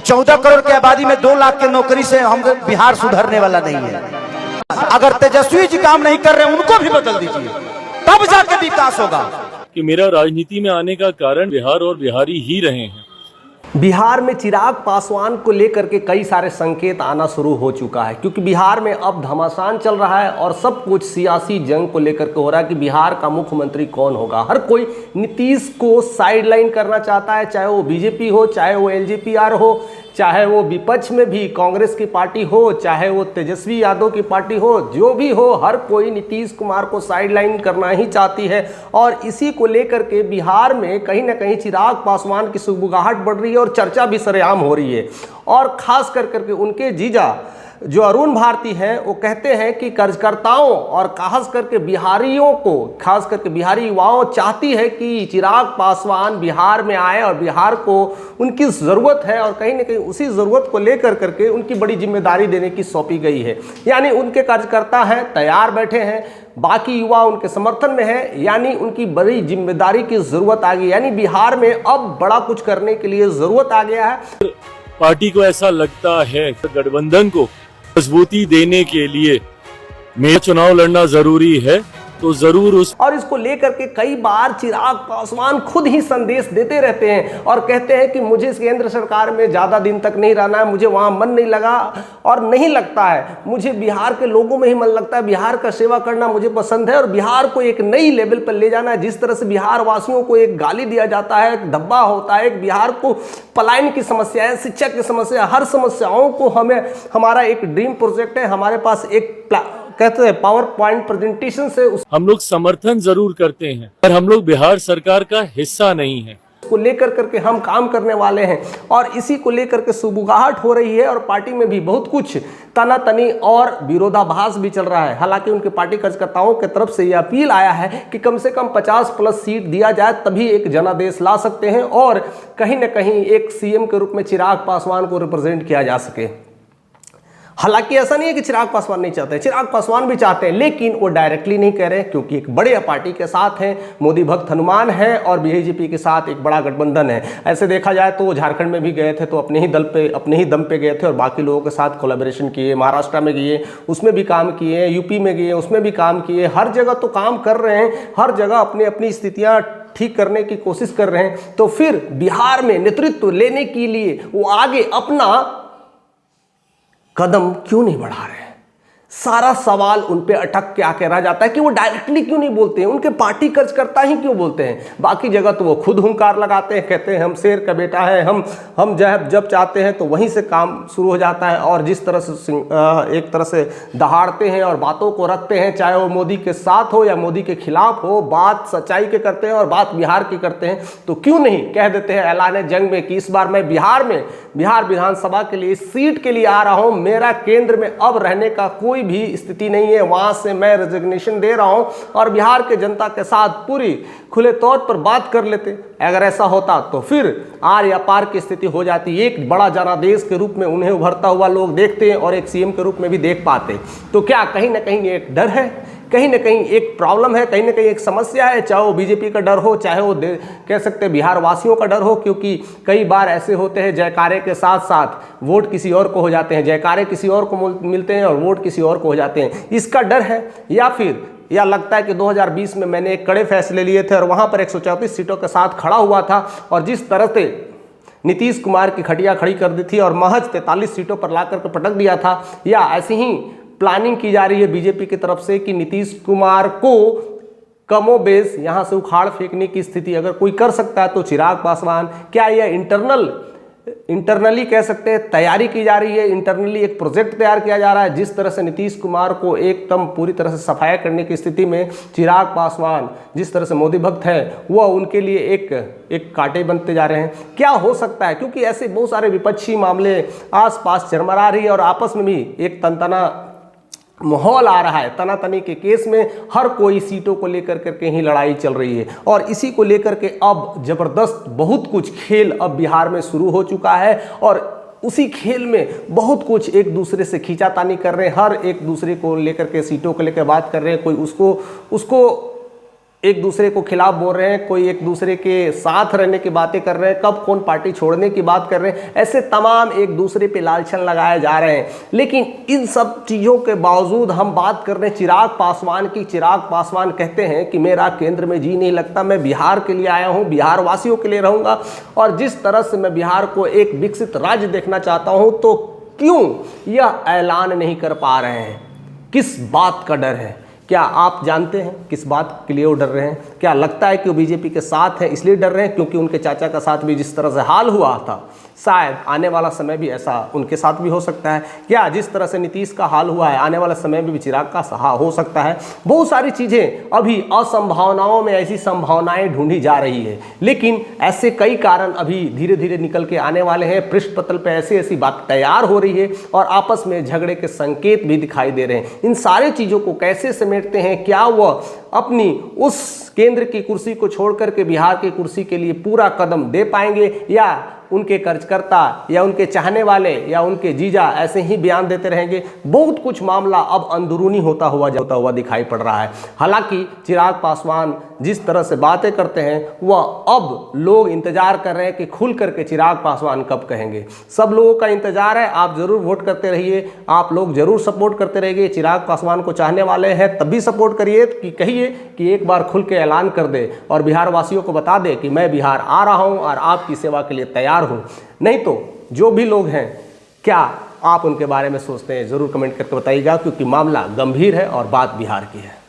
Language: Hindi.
14 करोड़ की आबादी में 2 लाख के नौकरी से हम बिहार सुधरने वाला नहीं है। अगर तेजस्वी जी काम नहीं कर रहे उनको भी बदल दीजिए, तब जाके विकास होगा। कि मेरा राजनीति में आने का कारण बिहार और बिहारी ही रहे हैं। बिहार में चिराग पासवान को लेकर के कई सारे संकेत आना शुरू हो चुका है, क्योंकि बिहार में अब घमासान चल रहा है और सब कुछ सियासी जंग को लेकर के हो रहा है कि बिहार का मुख्यमंत्री कौन होगा। हर कोई नीतीश को साइडलाइन करना चाहता है, चाहे वो बीजेपी हो, चाहे वो एलजेपीआर हो, चाहे वो विपक्ष में भी कांग्रेस की पार्टी हो, चाहे वो तेजस्वी यादव की पार्टी हो, जो भी हो, हर कोई नीतीश कुमार को साइडलाइन करना ही चाहती है। और इसी को लेकर के बिहार में कहीं ना कहीं चिराग पासवान की सुगबुगाहट बढ़ रही है और चर्चा भी सरेआम हो रही है। और खास कर करके उनके जीजा जो अरुण भारती हैं वो कहते हैं कि कार्यकर्ताओं और खास करके बिहारियों को, खास करके बिहारी युवाओं चाहती है कि चिराग पासवान बिहार में आए और बिहार को उनकी ज़रूरत है और कहीं ना कहीं उसी ज़रूरत को लेकर करके उनकी बड़ी जिम्मेदारी देने की सौंपी गई है। यानी उनके कार्यकर्ता हैं, तैयार बैठे हैं, बाकी युवा उनके समर्थन में है, यानी उनकी बड़ी जिम्मेदारी की ज़रूरत आ गई। यानी बिहार में अब बड़ा कुछ करने के लिए ज़रूरत आ गया है। पार्टी को ऐसा लगता है गठबंधन को मजबूती देने के लिए मेरा चुनाव लड़ना जरूरी है, तो जरूर उस और इसको लेकर के कई बार चिराग पासवान खुद ही संदेश देते रहते हैं और कहते हैं कि मुझे इस केंद्र सरकार में ज़्यादा दिन तक नहीं रहना है, मुझे वहाँ मन नहीं लगा और नहीं लगता है, मुझे बिहार के लोगों में ही मन लगता है, बिहार का सेवा करना मुझे पसंद है और बिहार को एक नई लेवल पर ले जाना है। जिस तरह से बिहार वासियों को एक गाली दिया जाता है, एक धब्बा होता है, एक बिहार को पलायन की समस्या है, शिक्षा की समस्या, हर समस्याओं को हमें, हमारा एक ड्रीम प्रोजेक्ट है, हमारे पास एक कहते हैं पावर पॉइंट प्रेजेंटेशन से हम लोग समर्थन जरूर करते हैं, पर हम लोग बिहार सरकार का हिस्सा नहीं है। को लेकर करके हम काम करने वाले हैं और इसी को लेकर के सुगबुगाहट हो रही है और पार्टी में भी बहुत कुछ तनातनी और विरोधाभास भी चल रहा है। हालांकि उनके पार्टी कार्यकर्ताओं की तरफ से यह अपील आया है कि कम से कम 50+ सीट दिया जाए, तभी एक जनादेश ला सकते हैं और कहीं ना कहीं एक सीएम के रूप में चिराग पासवान को रिप्रेजेंट किया जा सके। हालांकि ऐसा नहीं है कि चिराग पासवान नहीं चाहते, चिराग पासवान भी चाहते हैं, लेकिन वो डायरेक्टली नहीं कह रहे क्योंकि एक बड़े पार्टी के साथ हैं, मोदी भक्त हनुमान है और बीजेपी के साथ एक बड़ा गठबंधन है। ऐसे देखा जाए तो झारखंड में भी गए थे तो अपने ही दम पे गए थे और बाकी लोगों के साथ कोलैबोरेशन किए, महाराष्ट्र में गए उसमें भी काम किए, यूपी में गए उसमें भी काम किए, हर जगह तो काम कर रहे हैं, हर जगह अपनी अपनी स्थितियाँ ठीक करने की कोशिश कर रहे हैं। तो फिर बिहार में नेतृत्व लेने के लिए वो आगे अपना कदम क्यों नहीं बढ़ा रहे हैं? सारा सवाल उन पे अटक के आके रह जाता है कि वो डायरेक्टली क्यों नहीं बोलते हैं, उनके पार्टी कार्यकर्ता ही क्यों बोलते हैं। बाकी जगह तो वो खुद हुंकार लगाते हैं, कहते हैं हम शेर का बेटा है, हम जब चाहते हैं तो वहीं से काम शुरू हो जाता है। और जिस तरह से एक तरह से दहाड़ते हैं और बातों को रखते हैं, चाहे वो मोदी के साथ हो या मोदी के खिलाफ हो, बात सच्चाई के करते हैं और बात बिहार की करते हैं। तो क्यों नहीं कह देते हैं ऐलान जंग में कि इस बार मैं बिहार विधानसभा के लिए इस सीट के लिए आ रहा हूं, मेरा केंद्र में अब रहने का कोई भी स्थिति नहीं है, वहां से मैं रेजिग्नेशन दे रहा हूं और बिहार के जनता के साथ पूरी खुले तौर पर बात कर लेते। अगर ऐसा होता तो फिर आर या पार की स्थिति हो जाती, एक बड़ा जनादेश के रूप में उन्हें उभरता हुआ लोग देखते हैं और एक सीएम के रूप में भी देख पाते। तो क्या कहीं ना कहीं एक डर है, कहीं ना कहीं एक प्रॉब्लम है, कहीं ना कहीं एक समस्या है, चाहे वो बीजेपी का डर हो, चाहे वो कह सकते हैं बिहार वासियों का डर हो, क्योंकि कई बार ऐसे होते हैं जयकारे के साथ साथ वोट किसी और को हो जाते हैं, जयकारे किसी और को मिलते हैं और वोट किसी और को हो जाते हैं। इसका डर है या फिर यह लगता है कि 2020 में मैंने एक कड़े फैसले लिए थे और वहाँ पर 134 सीटों के साथ खड़ा हुआ था और जिस तरह से नीतीश कुमार की खटिया खड़ी कर दी थी और महज 43 सीटों पर ला करके पटक दिया था, या ऐसी ही प्लानिंग की जा रही है बीजेपी की तरफ से कि नीतीश कुमार को कमोबेश यहां से उखाड़ फेंकने की स्थिति अगर कोई कर सकता है तो चिराग पासवान। क्या यह इंटरनली कह सकते हैं तैयारी की जा रही है, इंटरनली एक प्रोजेक्ट तैयार किया जा रहा है जिस तरह से नीतीश कुमार को एकदम पूरी तरह से सफाया करने की स्थिति में चिराग पासवान जिस तरह से मोदी भक्त है वह उनके लिए एक कांटे बनते जा रहे हैं। क्या हो सकता है, क्योंकि ऐसे बहुत सारे विपक्षी मामले आसपास चरमरा रही है और आपस में भी एक तनतना माहौल आ रहा है। तनातनी के केस में हर कोई सीटों को लेकर करके ही लड़ाई चल रही है और इसी को लेकर के अब जबरदस्त बहुत कुछ खेल अब बिहार में शुरू हो चुका है और उसी खेल में बहुत कुछ एक दूसरे से खींचातानी कर रहे हैं, हर एक दूसरे को लेकर के सीटों को लेकर बात कर रहे हैं। कोई उसको एक दूसरे को खिलाफ बोल रहे हैं, कोई एक दूसरे के साथ रहने की बातें कर रहे हैं, कब कौन पार्टी छोड़ने की बात कर रहे हैं, ऐसे तमाम एक दूसरे पे लालछन लगाए जा रहे हैं। लेकिन इन सब चीज़ों के बावजूद हम बात कर रहे हैं चिराग पासवान की। चिराग पासवान कहते हैं कि मेरा केंद्र में जी नहीं लगता, मैं बिहार के लिए आया हूँ, बिहार वासियों के लिए रहूँगा, और जिस तरह से मैं बिहार को एक विकसित राज्य देखना चाहता हूँ, तो क्यों यह ऐलान नहीं कर पा रहे हैं? किस बात का डर है? क्या आप जानते हैं किस बात के लिए वो डर रहे हैं? क्या लगता है कि वो बीजेपी के साथ हैं इसलिए डर रहे हैं क्योंकि उनके चाचा का साथ भी जिस तरह से हाल हुआ था, शायद आने वाला समय भी ऐसा उनके साथ भी हो सकता है? क्या जिस तरह से नीतीश का हाल हुआ है, आने वाला समय में भी चिराग का हो सकता है? बहुत सारी चीज़ें अभी असंभावनाओं में ऐसी संभावनाएं ढूंढी जा रही है, लेकिन ऐसे कई कारण अभी धीरे धीरे निकल के आने वाले हैं। पृष्ठ पटल पर ऐसी ऐसी बात तैयार हो रही है और आपस में झगड़े के संकेत भी दिखाई दे रहे हैं। इन सारी चीज़ों को कैसे समेटते हैं? क्या वह अपनी उस केंद्र की कुर्सी को छोड़ करके बिहार की कुर्सी के लिए पूरा कदम दे पाएंगे, या उनके कार्यकर्ता या उनके चाहने वाले या उनके जीजा ऐसे ही बयान देते रहेंगे? बहुत कुछ मामला अब अंदरूनी होता हुआ दिखाई पड़ रहा है। हालांकि चिराग पासवान जिस तरह से बातें करते हैं, वह अब लोग इंतजार कर रहे हैं कि खुल करके चिराग पासवान कब कहेंगे। सब लोगों का इंतजार है। आप जरूर वोट करते रहिए, आप लोग जरूर सपोर्ट करते रहिए। चिराग पासवान को चाहने वाले हैं तब भी सपोर्ट करिए, कि कहिए कि एक बार खुल के ऐलान कर दे और बिहार वासियों को बता दे कि मैं बिहार आ रहा हूं और आपकी सेवा के लिए तैयार हूं। नहीं तो जो भी लोग हैं, क्या आप उनके बारे में सोचते हैं? जरूर कमेंट करके बताइएगा, क्योंकि मामला गंभीर है और बात बिहार की है।